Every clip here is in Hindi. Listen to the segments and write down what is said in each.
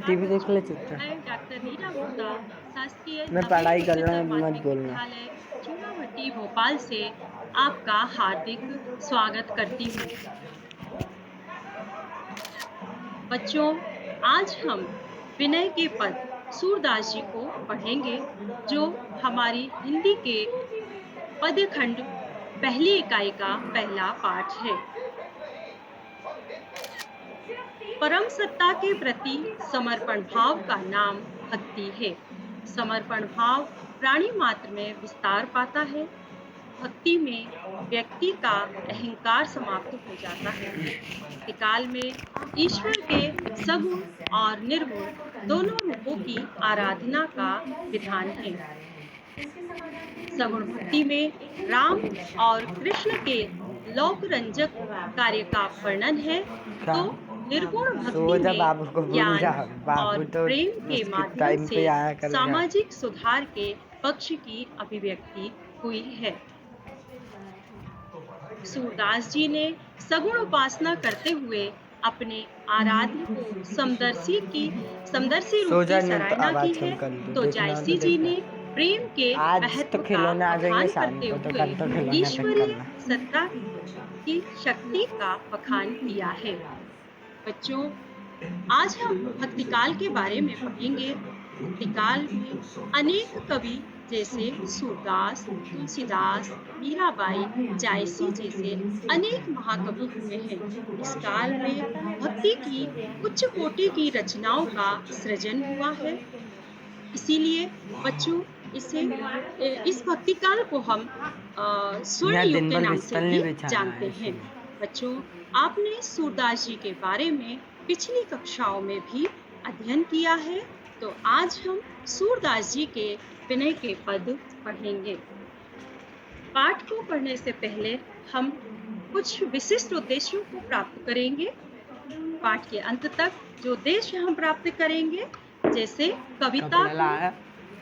टीवी देख ले चुपचाप। मैं डॉक्टर नीरा गुप्ता, शासकीय मैं नवीन पढ़ाई कर रहा उच्चतर हूँ, मत माध्यमिक बोलना। विद्यालय चूनाभट्टी भोपाल से आपका हार्दिक स्वागत करती हूँ। बच्चों, आज हम विनय के पद सूरदास जी को पढ़ेंगे, जो हमारी हिंदी के पद्यखंड पहली इकाई का पहला पाठ है। परम सत्ता के प्रति समर्पण भाव का नाम भक्ति है। समर्पण भाव प्राणी मात्र में विस्तार पाता है। भक्ति में व्यक्ति का अहंकार समाप्त हो जाता है। भक्ति काल में ईश्वर के सगुण और निर्गुण दोनों रूपों की आराधना का विधान है। सगुण भक्ति में राम और कृष्ण के लोक रंजक कार्य का वर्णन है, क्या? तो निर्गुण भक्ति सो जा, में बाबू को भूल ज्ञान जा। बाबू और तो प्रेम के उसके माध्यम टाइम पे से आया करेगा। सामाजिक सुधार के पक्ष की अभिव्यक्ति हुई है। सूरदास जी ने सगुण उपासना करते हुए अपने आराध्य को समदर्शी रूप सो जा, की नहीं तो सराहना की आवाज है, कम कर दो। तो देखना हो तो जायसी जी देखना। ने प्रेम के आज तो महत्व का खिलौने आ जाएंगे, बखान शाम करते को तो हुए कल तो खिलौने तक ईश्वरीय करना। सत्ता की शक्ति का बखान किया है। बच्चों, आज हम भक्तिकाल के बारे में पढ़ेंगे। भक्तिकाल में अनेक कवि जैसे सूरदास, तुलसीदास, मीराबाई, जायसी जैसे अनेक महाकवि हुए हैं। इस काल में भक्ति की उच्च कोटि की रचनाओं का सृजन हुआ है। इसीलिए बच्चों, इस भक्ति काल को हम स्वर्ण यहाँ युग दिन के भर नाम से बिस्तर नहीं भी बिछाना है जानते हैं। इसलिए। बच्चों, आपने सूरदास जी के बारे में पिछली कक्षाओं में भी अध्ययन किया है, तो आज हम सूरदास जी के विनय के पद पढ़ेंगे। पाठ को पढ़ने से पहले हम कुछ विशिष्ट उद्देश्यों को प्राप्त करेंगे। पाठ के अंत तक जो उद्देश्य हम प्राप्त करेंगे, जैसे कविता कपड़ा को लाया,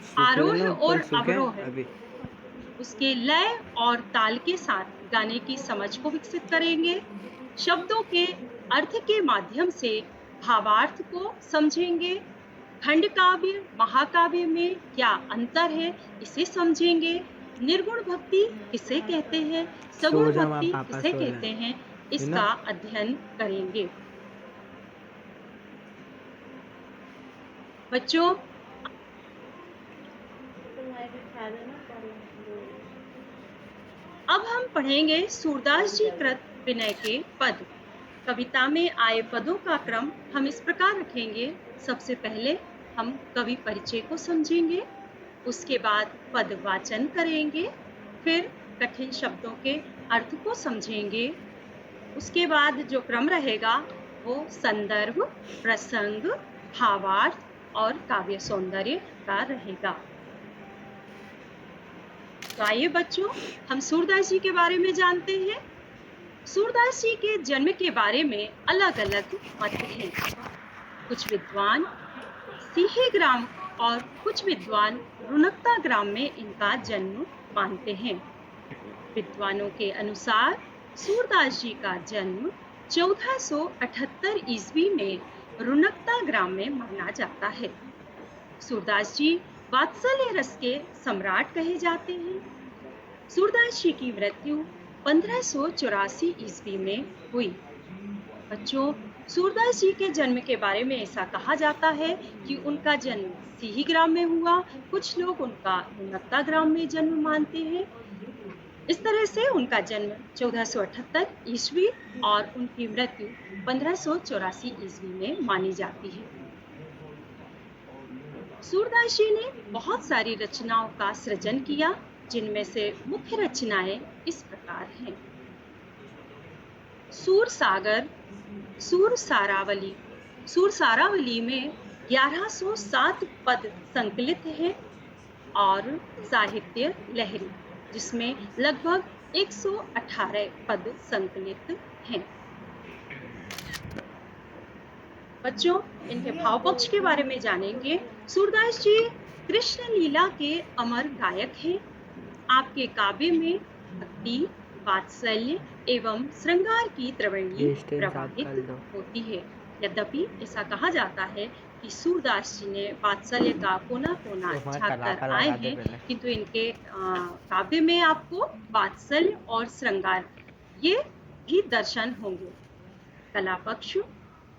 सूख आरोह लेना ऊपर और सूखे अवरोह, अभी। उसके लय और ताल के साथ गाने की समझ को विकसित करेंगे। शब्दों के अर्थ के माध्यम से भावार्थ को समझेंगे। खंड काव्य महाकाव्य में क्या अंतर है, इसे समझेंगे। निर्गुण भक्ति किसे कहते हैं, सो सगुण जा, वहाँ भक्ति पापा किसे सो कहते हैं, है ना। इसका अध्ययन करेंगे। बच्चों, अब हम पढ़ेंगे सूरदास जी कृत विनय के पद। कविता में आए पदों का क्रम हम इस प्रकार रखेंगे। सबसे पहले हम कवि परिचय को समझेंगे, उसके बाद पद वाचन करेंगे, फिर कठिन शब्दों के अर्थ को समझेंगे। उसके बाद जो क्रम रहेगा वो संदर्भ, प्रसंग, भावार्थ और काव्य सौंदर्य का रहेगा। तो आइए बच्चों, हम सूरदास जी के बारे में जानते हैं। सूरदास जी के जन्म के बारे में अलग-अलग मत हैं। कुछ विद्वान सीहे ग्राम और कुछ विद्वान रुनकता ग्राम में इनका जन्म मानते हैं। विद्वानों के अनुसार सूरदास जी का जन्म 1478 ईस्वी में रुनकता ग्राम में माना जाता है। सूरदास जी वात्सल्य रस के सम्राट कहे जाते हैं। सूरदास जी की मृत्यु 1584 ईस्वी में हुई। बच्चों, सूरदास जी के जन्म के बारे में ऐसा कहा जाता है कि उनका जन्म सीही ग्राम में हुआ। कुछ लोग उनका रुनकता ग्राम में जन्म मानते हैं। इस तरह से उनका जन्म 1478 ईस्वी और उनकी मृत्यु 1584 ईस्वी में मानी जाती है। सूरदास जी ने बहुत सारी रचनाओं का सृजन किया, जिनमें से मुख्य रचनाएं इस प्रकार हैं। सूर सागर, सूर सारावली। सूर सारावली में 1107 पद संकलित हैं और साहित्य लहरी, जिसमें लगभग 118 पद संकलित हैं। बच्चों, इनके भाव पक्ष के बारे में जानेंगे। सूरदास जी कृष्ण लीला के अमर गायक हैं। आपके काव्य में भक्ति, वात्सल्य एवं श्रृंगार की त्रिवेणी प्रवाहित होती है। यद्यपि ऐसा कहा जाता है कि सूरदास जी ने वात्सल्य का कोना कोना तो वहाँ झाँक कर कलाकार आए लगा दे हैं, पहले। किंतु इनके काव्य में आपको वात्सल्य और श्रृंगार ये भी दर्शन होंगे। कला पक्ष,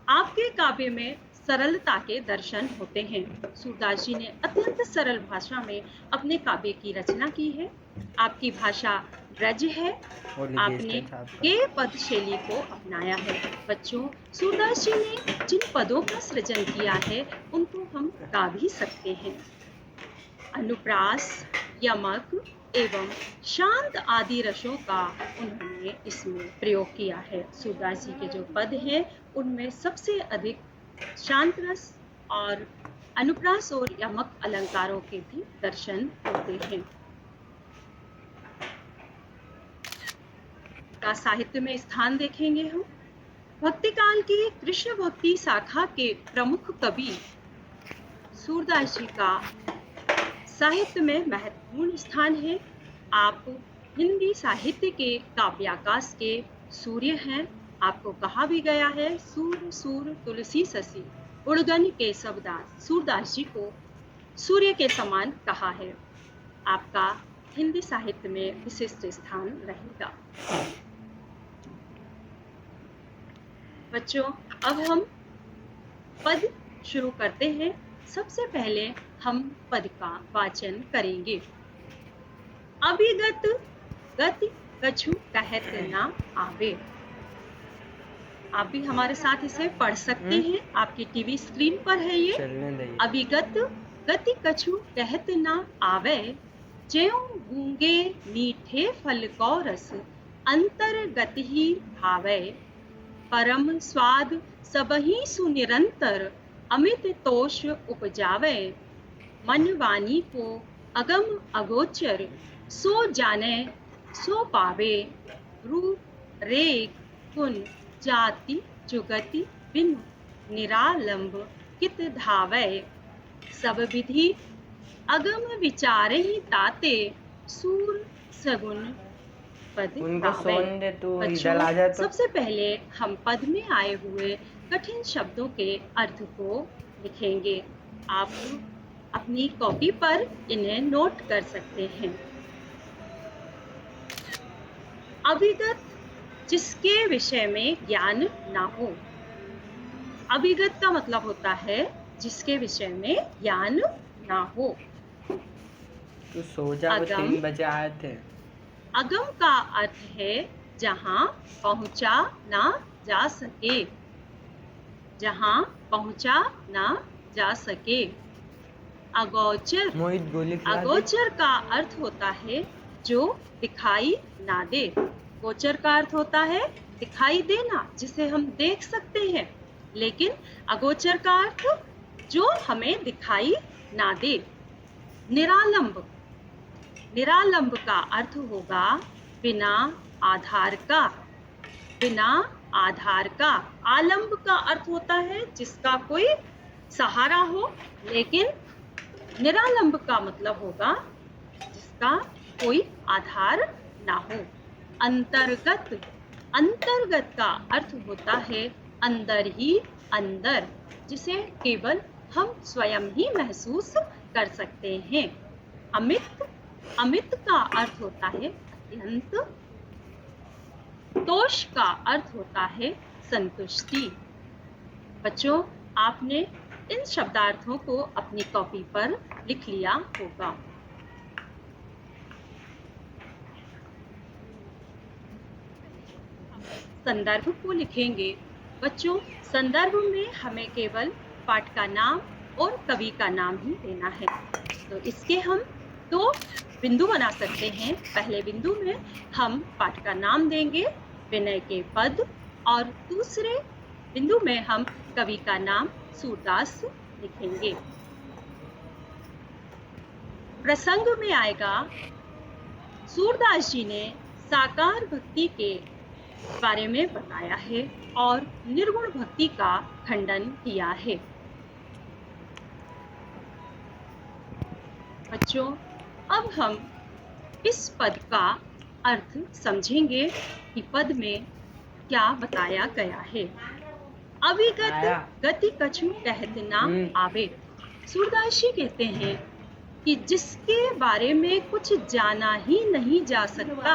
आपके काव्य में सरलता के दर्शन होते हैं। सूरदास जी ने अत्यंत सरल भाषा में अपने काव्य की रचना की है। आपकी भाषा ब्रज है। और लीजिए आपने स्टैंड आपका। के पद शैली को अपनाया है। बच्चों, सूरदास जी ने जिन पदों का सृजन किया है उनको हम गा भी सकते हैं। अनुप्रास, यमक एवं शांत आदि रसों का उन्होंने इसमें प्रयोग किया है। सूरदास जी के जो पद हैं उनमें सबसे अधिक शांत रस और अनुप्रास और यमक अलंकारों के भी दर्शन होते हैं। का साहित्य में स्थान देखेंगे हम। भक्ति काल की कृष्ण भक्ति शाखा के प्रमुख कवि सूरदास जी का साहित्य में महत्वपूर्ण स्थान है। आप हिंदी साहित्य के काव्याकाश के सूर्य हैं। आपको कहा भी गया है, सूर सूर तुलसी ससी उड़गन केशवदास। सूरदास जी को सूर्य के समान कहा है। आपका हिंदी साहित्य में विशिष्ट स्थान रहेगा। बच्चों, अब हम पद शुरू करते हैं। सबसे पहले हम पद का वाचन करेंगे। अभिगत गति कछु कहत ना आवे। आप भी हमारे साथ इसे पढ़ सकते हैं। आपकी टीवी स्क्रीन पर है ये। चलने दीजिए। अभिगत गति कछु कहत ना आवे, ज्यों गूंगे मीठे फल को रस अंतर्गत ही भावे। परम स्वाद सबही सुनिरंतर अमित तोष उपजावे। मन वाणी को अगम अगोचर सो जाने सो पावे। रूप रेख गुण जाति जुगति बिनु निरालंब कित धावे। सब विधि अगम विचारहि ताते सूर सगुन पद उनको गावे। सोन दे तो बच्चों, इधर आ जा तो। सबसे पहले हम पद में आए हुए कठिन शब्दों के अर्थ को लिखेंगे। आप अपनी कॉपी पर इन्हें नोट कर सकते हैं। अभिगत, जिसके विषय में ज्ञान ना हो। अभिगत का मतलब होता है जिसके विषय में ज्ञान ना हो। तू सो जा, वो अगम। 3 बजे आए थे। अगम का अर्थ है जहां पहुंचा ना जा सके, जहां पहुंचा ना जा सके। अगोचर, मोहित गोली खिला दे। अगोचर का अर्थ होता है जो दिखाई ना दे। गोचर का अर्थ होता है दिखाई देना, जिसे हम देख सकते हैं, लेकिन अगोचर का अर्थ जो हमें दिखाई ना दे। निरालंब, निरालंब का अर्थ होगा बिना आधार का, बिना आधार का। आलंब का अर्थ होता है जिसका कोई सहारा हो, लेकिन निरालंब का मतलब होगा जिसका कोई आधार ना हो। अंतर्गत, अंतर्गत का अर्थ होता है अंदर ही अंदर, जिसे केवल हम स्वयं ही महसूस कर सकते हैं। अमित, अमित का अर्थ होता है अत्यंत। तोष का अर्थ होता है संतुष्टि। बच्चों, आपने इन शब्दार्थों को अपनी कॉपी पर लिख लिया होगा। संदर्भ को लिखेंगे। बच्चों, संदर्भ में हमें केवल पाठ का नाम और कवि का नाम ही देना है। तो इसके हम 2 बिंदु बना सकते हैं। पहले बिंदु में हम पाठ का नाम देंगे, विनय के पद, और दूसरे बिंदु में हम कवि का नाम सूरदास लिखेंगे। प्रसंग में आएगा, सूरदास जी ने साकार भक्ति के बारे में बताया है और निर्गुण भक्ति का खंडन किया है। बच्चों, अब हम इस पद का अर्थ समझेंगे कि पद में क्या बताया गया है। अविगत आया। गति कछु कहत ना आवे। सूरदास जी कहते हैं कि जिसके बारे में कुछ जाना ही नहीं जा सकता,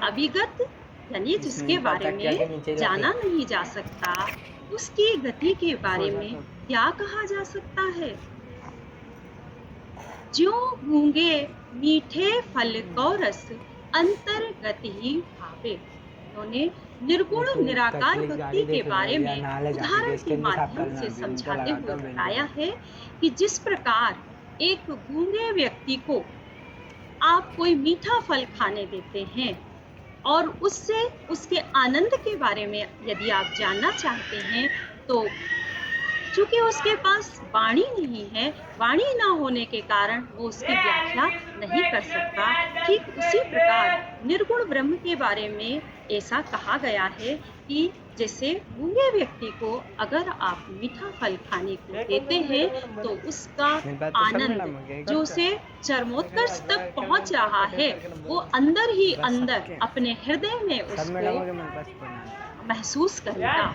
अविगत यानी जिसके बारे में जाना नहीं जा सकता, उसकी गति के बारे में क्या कहा जा सकता है। ज्यों गूंगे मीठे फल को रस अंतर्गत ही भावे। उन्होंने निर्गुण निराकार भक्ति के बारे में उदाहरण के माध्यम से समझाते हुए बताया है कि जिस प्रकार एक गूंगे व्यक्ति को आप कोई मीठा फल खाने देते हैं और उससे उसके आनंद के बारे में यदि आप जानना चाहते हैं, तो चूंकि उसके पास वाणी नहीं है, वाणी ना होने के कारण वो उसकी व्याख्या नहीं कर सकता, ठीक उसी प्रकार निर्गुण ब्रह्म के बारे में ऐसा कहा गया है कि जैसे गूंगे व्यक्ति को अगर आप मीठा फल खाने को देते हैं तो उसका आनंद जो उसे चरमोत्कर्ष तक पहुंच रहा है, वो अंदर ही अंदर अपने हृदय में उसको महसूस करेगा।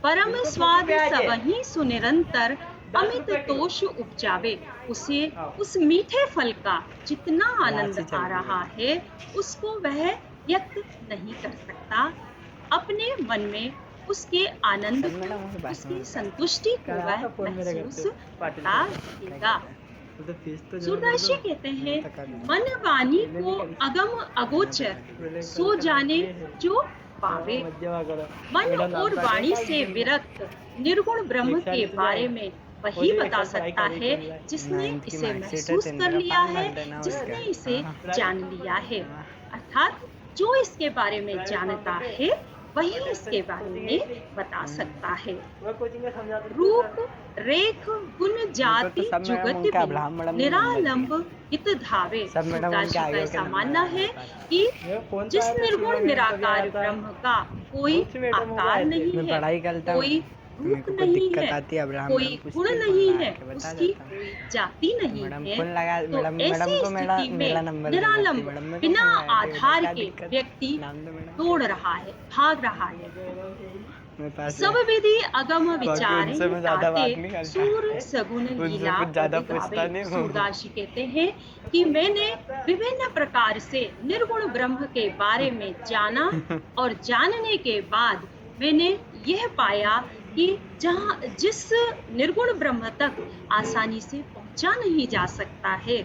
परम स्वाद सबहि सुनिरंतर अमित तोष उपजावे। उसे उस मीठे फल का जितना आनंद आ रहा है उसको वह व्यक्त नहीं कर सकता। अपने मन में उसके आनंद को, उसकी संतुष्टि को वह महसूस करता रहेगा। सूरदास जी कहते हैं, मन वाणी को अगम अगोचर सो जाने जो पावे। मन और वाणी से विरक्त निर्गुण ब्रह्म के बारे में वही बता सकता है जिसने इसे महसूस कर लिया है, जिसने इसे जान लिया है। अर्थात जो इसके बारे में जानता है वही इसके बारे में बता सकता है। रूप रेख गुण जाति जुगत निरालंब हित धावे। सूरदास जी का ऐसा मानना है कि जिस निर्गुण निराकार ब्रह्म का कोई आकार नहीं है, कोई रूप नहीं है, कोई गुण नहीं है, उसकी कोई जाति नहीं है, तो ऐसी स्थिति में निरालंब बिना आधार के व्यक्ति दौड़ रहा है, भाग रहा है। सब विधि अगम विचारे ताते सूर सगुन लीला दिखावे। सूरदास जी कहते हैं कि मैंने विभिन्न प्रकार से निर्गुण ब्रह्म के बारे में जाना और जानने के बाद मैंने यह पाया कि जिस निर्गुण ब्रह्म तक आसानी से पहुंचा नहीं जा सकता है,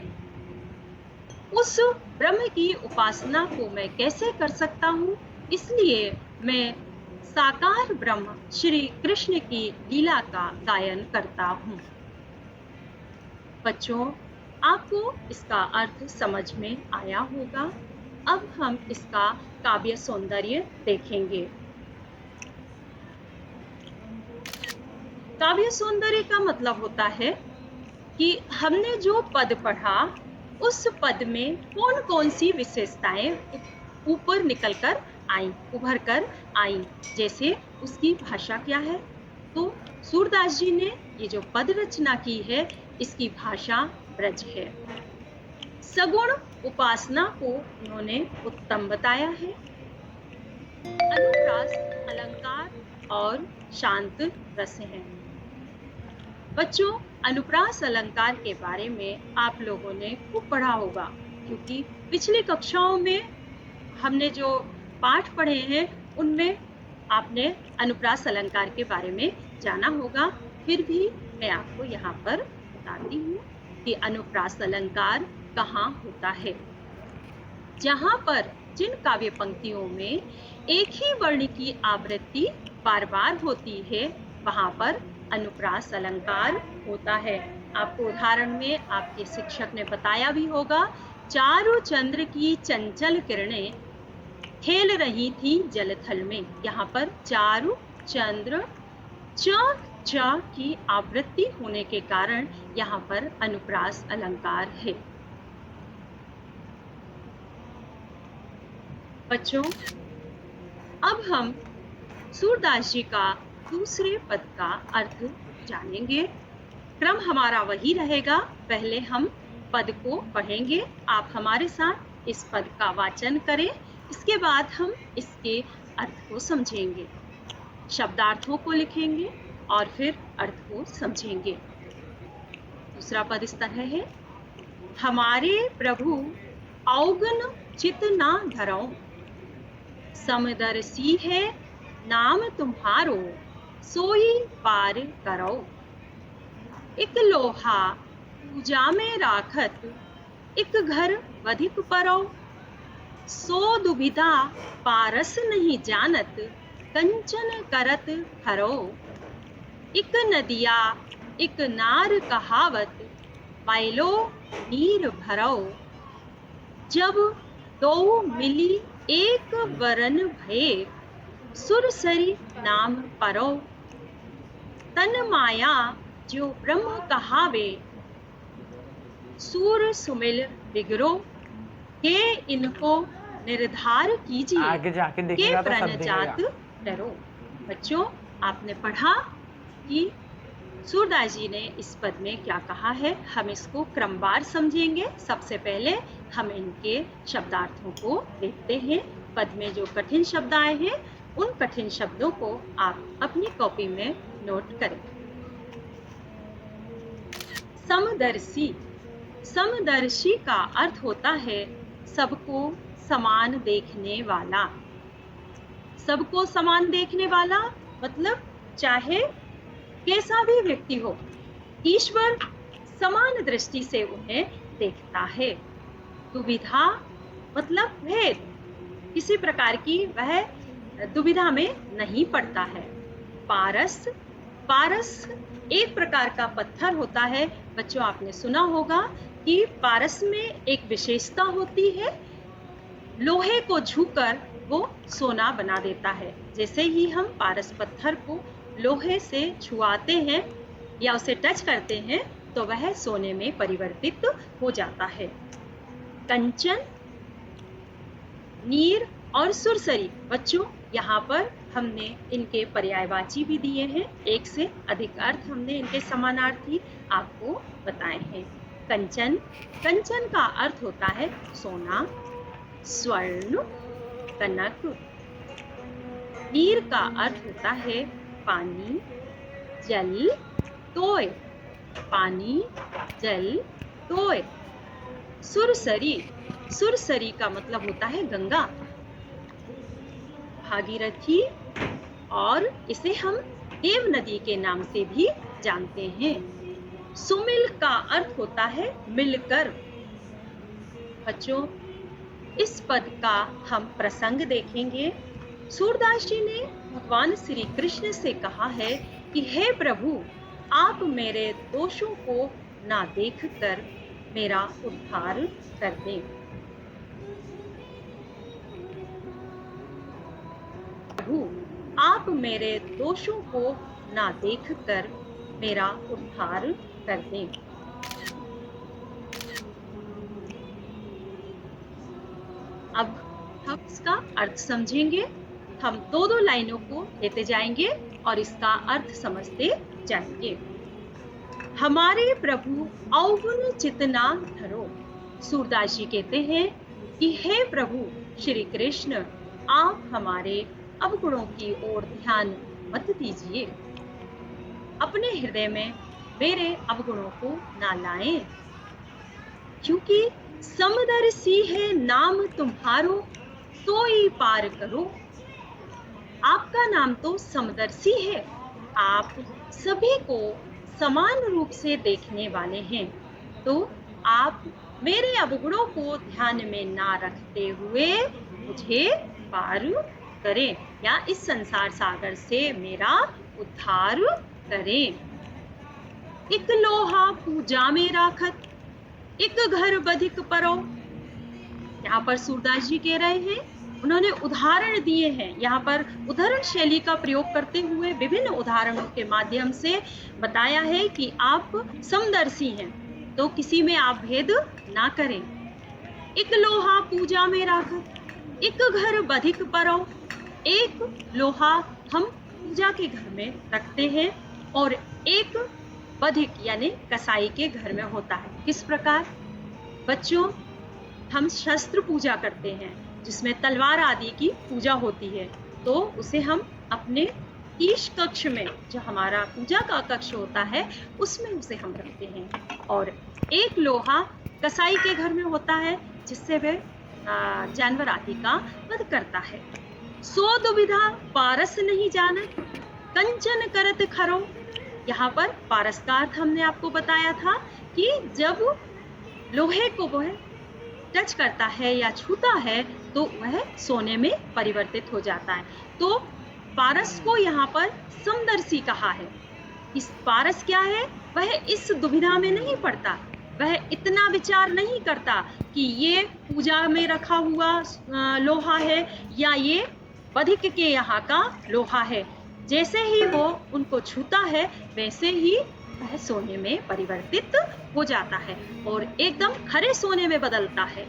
उस ब्रह्म की उपासना को मैं कैसे कर सकता हूँ। इसलिए मैं साकार ब्रह्म श्री कृष्ण की लीला का गायन करता हूँ। बच्चों, आपको इसका अर्थ समझ में आया होगा। अब हम इसका काव्य सौंदर्य देखेंगे। काव्य सौंदर्य का मतलब होता है कि हमने जो पद पढ़ा उस पद में कौन कौन सी विशेषताएं ऊपर निकल कर आई, उभर कर आई। जैसे उसकी भाषा क्या है, तो सूरदास जी ने ये जो पद रचना की है इसकी भाषा ब्रज है। सगुण उपासना को उन्होंने उत्तम बताया है। अनुप्रास अलंकार और शांत रस है। बच्चों, अनुप्रास अलंकार के बारे में आप लोगों ने खूब पढ़ा होगा, क्योंकि पिछली कक्षाओं में हमने जो पाठ पढ़े हैं उनमें आपने अनुप्रास अलंकार के बारे में जाना होगा। फिर भी मैं आपको यहाँ पर बताती हूँ कि अनुप्रास अलंकार कहाँ होता है। जहाँ पर जिन काव्य पंक्तियों में एक ही वर्ण की आवृत्ति बार बार होती है वहाँ पर अनुप्रास अलंकार होता है। आपको उदाहरण में आपके शिक्षक ने बताया भी होगा, चारु चंद्र की चंचल किरणें खेल रही थी जलथल में। यहाँ पर चारु चंद्र च की आवृत्ति होने के कारण यहाँ पर अनुप्रास अलंकार है। बच्चों, अब हम सूरदास जी का दूसरे पद का अर्थ जानेंगे। क्रम हमारा वही रहेगा, पहले हम पद को पढ़ेंगे, आप हमारे साथ इस पद का वाचन करें, इसके बाद हम इसके अर्थ को समझेंगे। शब्दार्थों को लिखेंगे और फिर अर्थ को समझेंगे। दूसरा पद इस तरह है, हमारे प्रभु अवगुण चित ना धरो, समदर्शी है नाम तुम्हारो, सोई पार करो। एक लोहा पूजा में राखत, एक घर अधिक परो, सो दुविधा पारस नहीं जानत, कंचन करत हरो। एक नदिया एक नार कहावत, पायलो नीर भरो। जब दो मिली एक वरन भये, सुरसरी नाम परो। तन माया जो ब्रह्म कहावे, सूर सुमिल बिगरो। के इनको निर्धार कीजिए, आगे जाके के देखिएगा तो सब प्रणजात दिखेगा। डरो। बच्चों, आपने पढ़ा कि सूरदास जी ने इस पद में क्या कहा है। हम इसको क्रमवार समझेंगे। सबसे पहले हम इनके शब्दार्थों को देखते हैं। पद में जो कठिन शब्द आए हैं, उन कठिन शब्दों को आप अपनी कॉपी में नोट करें। समदर्शी, समदर्शी का अर्थ होता है सबको समान देखने वाला। सबको समान देखने वाला मतलब चाहे कैसा भी व्यक्ति हो, ईश्वर समान दृष्टि से उन्हें देखता है। दुविधा मतलब भेद, किसी प्रकार की वह दुविधा में नहीं पड़ता है। पारस, पारस एक प्रकार का पत्थर होता है। बच्चों, आपने सुना होगा कि पारस में एक विशेषता होती है, लोहे को छूकर वो सोना बना देता है। जैसे ही हम पारस पत्थर को लोहे से छुआते हैं या उसे टच करते हैं तो वह सोने में परिवर्तित हो जाता है। कंचन, नीर और सुरसरी। बच्चों, यहाँ पर हमने इनके पर्यायवाची भी दिए हैं। एक से अधिक अर्थ हमने इनके समानार्थी आपको बताए हैं। कंचन, कंचन का अर्थ होता है सोना, स्वर्ण, कनक। नीर का अर्थ होता है पानी, जल, तोय। पानी, जल, तोय। सुरसरी, सुरसरी का मतलब होता है गंगा, भागीरथी, और इसे हम देव नदी के नाम से भी जानते हैं। सुमिल का अर्थ होता है मिलकर। बच्चों, इस पद का हम प्रसंग देखेंगे। सूरदास जी ने भगवान श्री कृष्ण से कहा है कि हे प्रभु, आप मेरे दोषों को ना देखकर मेरा उद्धार कर दें। प्रभु, आप मेरे दोषों को ना देखकर मेरा उद्धार कर दें। अब हम इसका अर्थ समझेंगे। हम दो दो लाइनों को लेते जाएंगे और इसका अर्थ समझते जाएंगे। हमारे प्रभु अवगुण चित ना धरो। सूरदास जी कहते हैं कि हे प्रभु श्री कृष्ण, आप हमारे अवगुणों की ओर ध्यान मत दीजिए। अपने हृदय में मेरे अवगुणों को ना लाएं, क्योंकि समदर्शी है नाम तुम्हारो, सोई पार करो। आपका नाम तो समदर्शी है, आप सभी को समान रूप से देखने वाले हैं। तो आप मेरे अवगुणों को ध्यान में ना रखते हुए मुझे पार करें या इस संसार सागर से मेरा उद्धार करें। एक लोहा पूजा में राखत, एक घर बधिक परो। यहाँ पर सूरदास जी कह रहे हैं, उन्होंने उदाहरण दिए हैं। यहाँ पर उदाहरण शैली का प्रयोग करते हुए विभिन्न उदाहरणों के माध्यम से बताया है कि आप समदर्शी हैं, तो किसी में आप भेद ना करें। एक लोहा पूजा में राखत, एक घर बधिक परो। एक लोहा हम पूजा के घर में रखते हैं और एक बधिक यानी कसाई के घर में होता है। किस प्रकार? बच्चों, हम शस्त्र पूजा करते हैं जिसमें तलवार आदि की पूजा होती है, तो उसे हम अपने ईश कक्ष में, जो हमारा पूजा का कक्ष होता है, उसमें उसे हम रखते हैं। और एक लोहा कसाई के घर में होता है, जिससे वह जानवर आदि का वध करता है। सो दुविधा पारस नहीं जानत, कंचन करत खरो। यहाँ पर पारस का अर्थ हमने आपको बताया था कि जब लोहे को वह टच करता है या छूता है तो वह सोने में परिवर्तित हो जाता है। तो पारस को यहाँ पर समदर्शी कहा है। इस पारस क्या है, वह इस दुविधा में नहीं पड़ता, वह इतना विचार नहीं करता कि ये पूजा में रखा हुआ लोहा है या ये बधिक के यहाँ का लोहा है। जैसे ही वो उनको छूता है वैसे ही वह सोने में परिवर्तित हो जाता है और एकदम खरे सोने में बदलता है।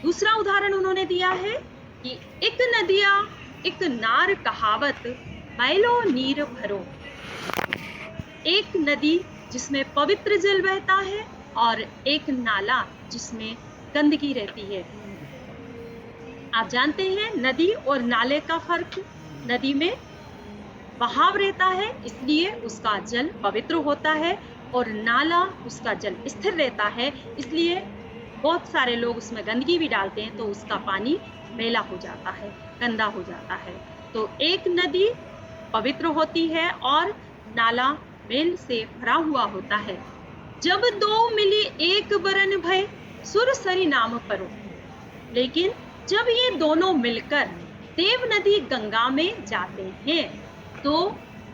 दूसरा उदाहरण उन्होंने दिया है कि एक नदिया एक नार कहावत, मैलो नीर भरो। एक नदी जिसमें पवित्र जल बहता है और एक नाला जिसमें गंदगी रहती है। आप जानते हैं नदी और नाले का फर्क। नदी में बहाव रहता है इसलिए उसका जल पवित्र होता है, और नाला उसका जल स्थिर रहता है इसलिए बहुत सारे लोग उसमें गंदगी भी डालते हैं तो उसका पानी मैला हो जाता है, गंदा हो जाता है। तो एक नदी पवित्र होती है और नाला मेल से भरा हुआ होता है। जब दो मिली एक बरन भय, सुर सरी नाम परो। लेकिन जब ये दोनों मिलकर देव नदी गंगा में जाते हैं तो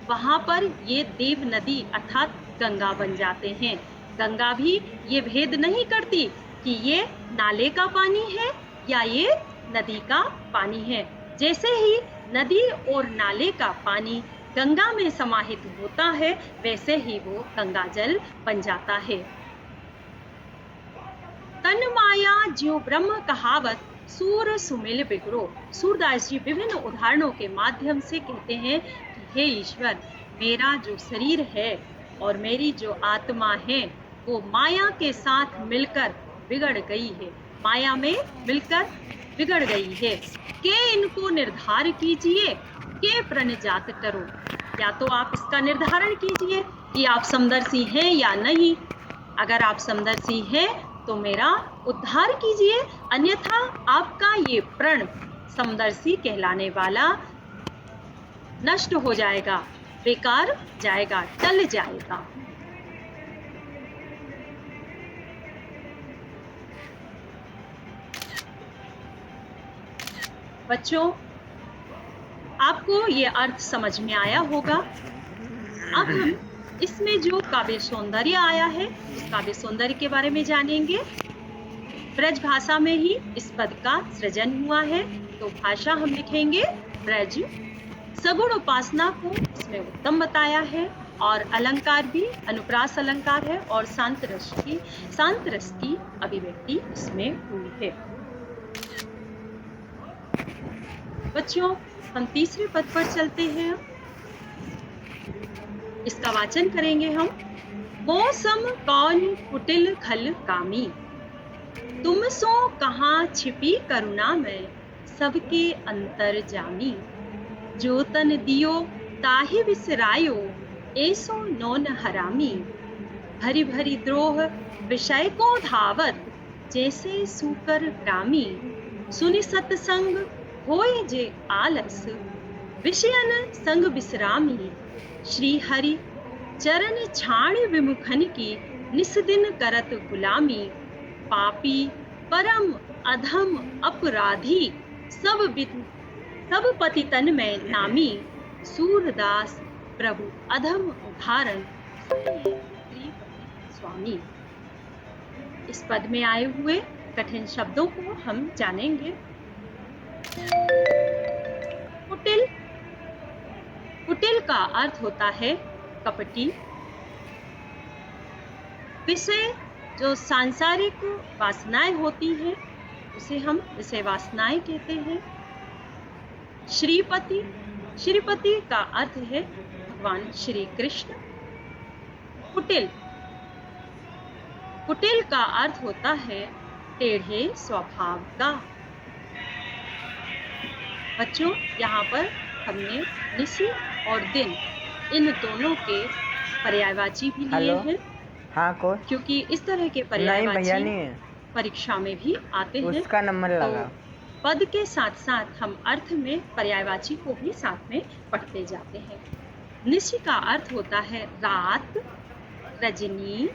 वहां पर ये देव नदी अर्थात गंगा बन जाते हैं। गंगा भी ये भेद नहीं करती कि ये नाले का पानी है या ये नदी का पानी है। जैसे ही नदी और नाले का पानी गंगा में समाहित होता है वैसे ही वो गंगा जल बन जाता है। तन माया ज्यो ब्रह्म कहावत, सूर सुमिल बिगड़ो। सूरदास जी विभिन्न उदाहरणों के माध्यम से कहते हैं कि हे ईश्वर, मेरा जो शरीर है और मेरी जो आत्मा है वो माया के साथ मिलकर बिगड़ गई है, माया में मिलकर बिगड़ गई है। के इनको निर्धार कीजिए, के प्रणजात करो। या तो आप इसका निर्धारण कीजिए कि आप समदर्शी हैं या नहीं। अगर आप समदर्शी हैं तो मेरा उद्धार कीजिए, अन्यथा आपका ये प्रण समदर्शी कहलाने वाला नष्ट हो जाएगा, बेकार जाएगा, टल जाएगा। बच्चों, आपको ये अर्थ समझ में आया होगा। अब हम इसमें जो काव्य सौंदर्य आया है उस काव्य सौंदर्य के बारे में जानेंगे। ब्रज भाषा में ही इस पद का सृजन हुआ है, तो भाषा हम लिखेंगे ब्रज। सगुण उपासना को इसमें उत्तम बताया है और अलंकार भी अनुप्रास अलंकार है और शांत रस की अभिव्यक्ति इसमें हुई है। बच्चों, हम तीसरे पद पर चलते हैं। इसका वाचन करेंगे हम। मौसम कौन कुटिल खल कामी, तुम सो कहाँ छिपी करुणा में, सबके अंतर जामी। जो तन दियो ताहि बिसरायो, ऐसो नौन हरामी। भरी भरी द्रोह विषय को धावत, जैसे सूकर ग्रामी। सुनि सत्संग होय जे आलस, विषयन संग बिसरामी। श्री हरि चरण छाण विमुखन की, निस्दिन करत गुलामी। पापी परम अधम अपराधी, सब पतितन में नामी। सूरदास प्रभु अधम उदाहरण, स्वामी। इस पद में आए हुए कठिन शब्दों को हम जानेंगे। कुटिल, कुटिल का अर्थ होता है कपटी। विषय जो सांसारिक वासनाएं होती हैं उसे हम विषय वासनाएं कहते हैं। श्रीपति, श्रीपति का अर्थ है भगवान श्री कृष्ण। कुटिल, कुटिल का अर्थ होता है टेढ़े स्वभाव का। बच्चों, यहाँ पर हमने निसी और दिन इन दोनों के पर्यायवाची भी लिए हेलो। हैं, हाँ कौन? क्योंकि इस तरह के नहीं भैया पर्यायवाची नहीं है, परीक्षा में भी आते हैं। उसका नंबर तो लगा। पद के साथ साथ हम अर्थ में पर्यायवाची को भी साथ में पढ़ते जाते हैं। निशि का अर्थ होता है रात, रजनी,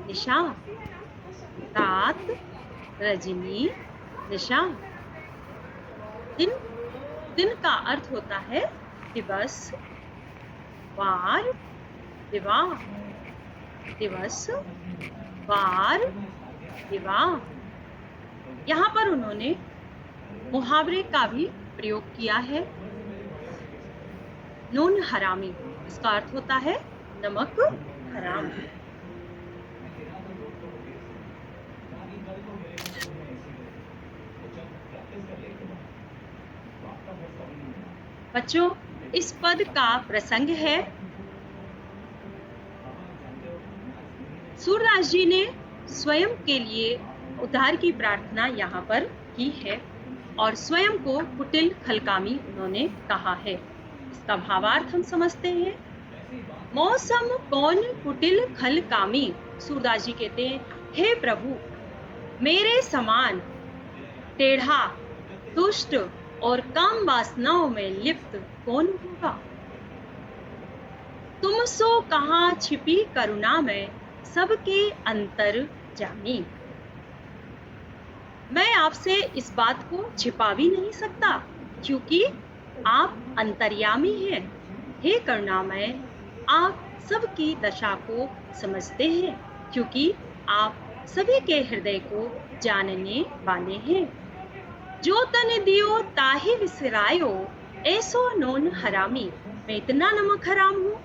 निशा। रात, रजनी, निशा। दिन, दिन का अर्थ होता है दिवस, वार, विवाह। दिवस, वार, विवाह। यहाँ पर उन्होंने मुहावरे का भी प्रयोग किया है। नून हरामी, इसका अर्थ होता है नमक हराम। बच्चों, इस पद का प्रसंग है सूरदास जी ने स्वयं के लिए उद्धार की प्रार्थना यहाँ पर की है और स्वयं को कुटिल खलकामी उन्होंने कहा है। इसका भावार्थ हम समझते हैं। मौसम कौन कुटिल खलकामी। सूरदास जी कहते हैं, हे प्रभु, मेरे समान टेढ़ा, दुष्ट और काम वासनाओं में लिप्त कौन होगा। तुम सो कहाँ छिपी करुणा में सबके अंतर जामी। मैं आपसे इस बात को छिपा भी नहीं सकता, क्योंकि आप अंतर्यामी हैं। हे करुणामय, आप सबकी दशा को समझते हैं, क्योंकि आप सभी के हृदय को जानने वाले हैं। जो तन दियो ताहि विसरायो, ऐसो नोन हरामी। मैं इतना नमक हराम हूँ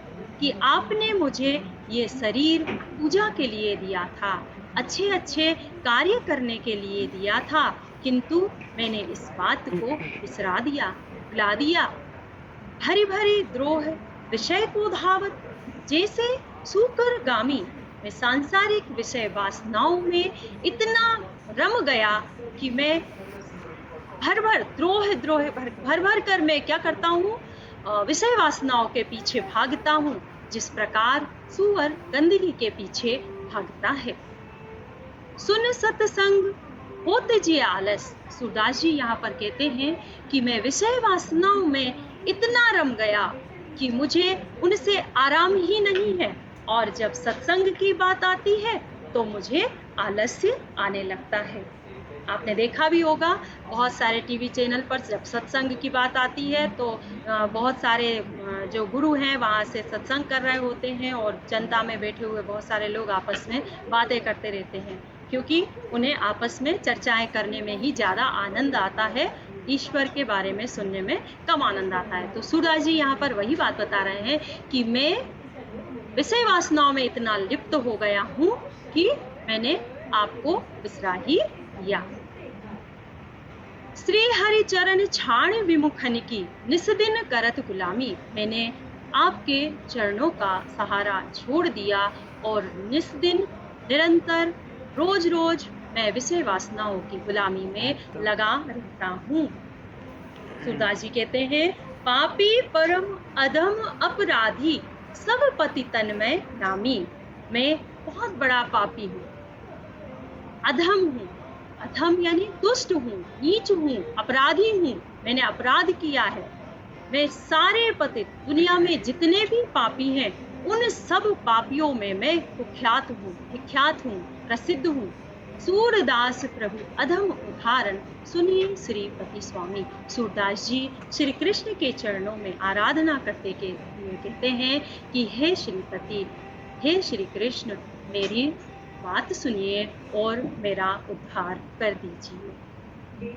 कि आपने मुझे ये शरीर पूजा के लिए दिया था, अच्छे अच्छे कार्य करने के लिए दिया था, किंतु मैंने इस बात को विसरा दिया, भुला दिया। भरी भरी द्रोह विषय को धावत, जैसे सूकर गामी मैं सांसारिक विषय वासनाओं में इतना रम गया कि मैं भर भर कर मैं क्या करता हूँ, विषय वासनाओं के पीछे भागता हूँ, जिस प्रकार सूअर गंदगी के पीछे भागता है। सुन सत्संग होते जी आलस। सूरदास जी यहाँ पर कहते हैं कि मैं विषय वासनाओं में इतना रम गया कि मुझे उनसे आराम ही नहीं है, और जब सत्संग की बात आती है तो मुझे आलस्य आने लगता है। आपने देखा भी होगा, बहुत सारे टीवी चैनल पर जब सत्संग की बात आती है तो बहुत सारे जो गुरु हैं वहाँ से सत्संग कर रहे होते हैं और जनता में बैठे हुए बहुत सारे लोग आपस में बातें करते रहते हैं, क्योंकि उन्हें आपस में चर्चाएं करने में ही ज़्यादा आनंद आता है, ईश्वर के बारे में सुनने में कम आनंद आता है। तो सूरदास जी यहाँ पर वही बात बता रहे हैं कि मैं विषय वासनाओं में इतना लिप्त हो गया हूँ कि मैंने आपको विसरा ही दिया। श्री हरि चरण छाण विमुखन की, निस्दिन करत गुलामी। मैंने आपके चरणों का सहारा छोड़ दिया और निस्दिन निरंतर रोज रोज मैं विषय वासनाओं की गुलामी में लगा रहता हूँ। सूरदास जी कहते हैं, पापी परम अधम अपराधी सब पति तन में नामी। मैं बहुत बड़ा पापी हूँ, अधम हूँ। अधम यानी दुष्ट हूँ, नीच हूँ, अपराधी हूँ, मैंने अपराध किया है। मैं सारे पतित, दुनिया में जितने भी पापी हैं उन सब पापियों में मैं कुख्यात हूँ, विख्यात हूँ, प्रसिद्ध हूँ। सूरदास प्रभु अधम उदाहरण सुनिए श्रीपति स्वामी। सूरदास जी श्री कृष्ण के चरणों में आराधना करते के कहते हैं कि हे श्रीपति, हे श्री कृष्ण, मेरी बात सुनिए और मेरा उद्धार कर दीजिए।